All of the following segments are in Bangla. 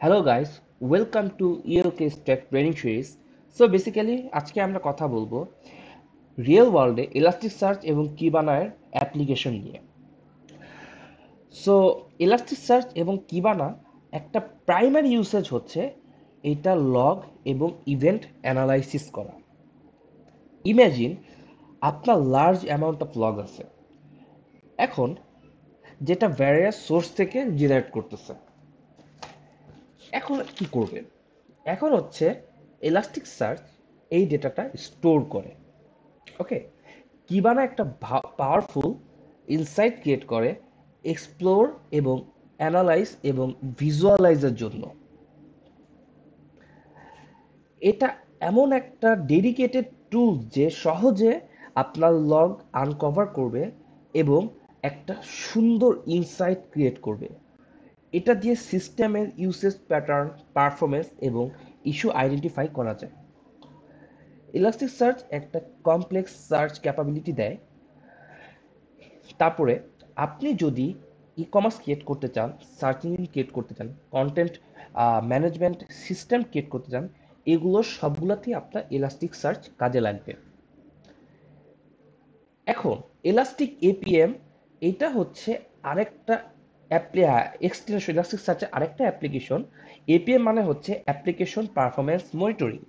Hello guys, welcome to ELK stack training series. So basically আজকে আমরা কথা বলবো রিয়েল ওয়ার্ল্ডে ইলাস্টিক সার্চ এবং কিবানার অ্যাপ্লিকেশন নিয়ে। সো ইলাস্টিক সার্চ এবং কিবানা একটা প্রাইমারি ইউসেজ হচ্ছে এটা লগ এবং ইভেন্ট অ্যানালাইসিস করা। ইমাজিন আপনার লার্জ অ্যামাউন্ট অফ লগ আছে, এখন যেটা ভ্যারিয়াস সোর্স থেকে জেনারেট করতেছে। এখন কি করবেন? এখন হচ্ছে এলাস্টিক সার্চ এই ডেটাটা স্টোর করে। ওকে, কিবানা একটা পাওয়ারফুল ইনসাইট ক্রিয়েট করে এক্সপ্লোর এবং অ্যানালাইজ এবং ভিজুয়ালাইজের জন্য। এটা এমন একটা ডেডিকেটেড টুল যে সহজে আপনার লগ আনকভার করবে এবং একটা সুন্দর ইনসাইট ক্রিয়েট করবে। এটা দিয়ে সিস্টেমের ইউসেজ প্যাটার্ন, পারফরমেন্স এবং ইস্যু আইডেন্টিফাই করা যায়। ইলাস্টিক সার্চ একটা কমপ্লেক্স সার্চ ক্যাপাবিলিটি দেয়। তারপরে আপনি যদি ই কমার্স ক্রিয়েট করতে চান, সার্চ ইঞ্জিন ক্রিয়েট করতে চান, কন্টেন্ট ম্যানেজমেন্ট সিস্টেম ক্রিয়েট করতে চান, এগুলো সবগুলোতেই আপনার ইলাস্টিক সার্চ কাজে লাগবে। এখন ইলাস্টিক এপিএম এটা হচ্ছে আরেকটা এক্সটেনশন, ইলাস্টিক সার্চের আরেকটা অ্যাপ্লিকেশন। এপিএম মানে হচ্ছে অ্যাপ্লিকেশন পারফরমেন্স মনিটরিং,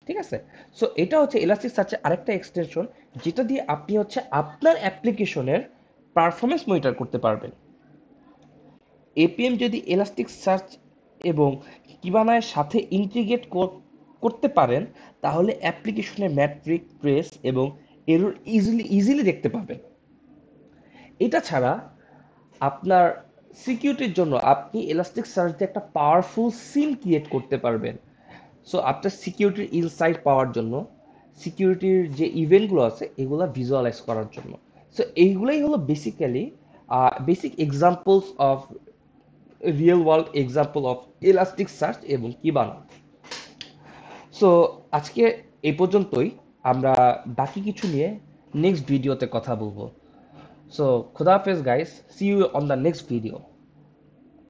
ঠিক আছে? সো এটা হচ্ছে ইলাস্টিক সার্চের আরেকটা এক্সটেনশন, যেটা দিয়ে আপনি হচ্ছে আপনার অ্যাপ্লিকেশনের পারফরমেন্স মনিটর করতে পারবেন। এপিএম যদি এলাস্টিক সার্চ এবং কিবানার সাথে ইন্টিগ্রেট করতে পারেন, তাহলে অ্যাপ্লিকেশনের ম্যাট্রিক, ট্রেস এবং এরর ইজিলি দেখতে পাবেন। এটা ছাড়া আপনার সিকিউরিটির জন্য আপনি এলাস্টিক সার্চ দিয়ে একটা পাওয়ারফুল সিম ক্রিয়েট করতে পারবেন। সো আপনার সিকিউরিটির ইনসাইট পাওয়ার জন্য, সিকিউরিটির যে ইভেন্টগুলো আছে এগুলো ভিজুয়ালাইজ করার জন্য। সো এইগুলোই হলো basically basic examples of real world example of elastic search এবং কিবানা। সো আজকে এই পর্যন্তই। আমরা বাকি কিছু নিয়ে নেক্সট ভিডিওতে কথা বলবো। সো খুদা হাফেজ guys, see you on the next video.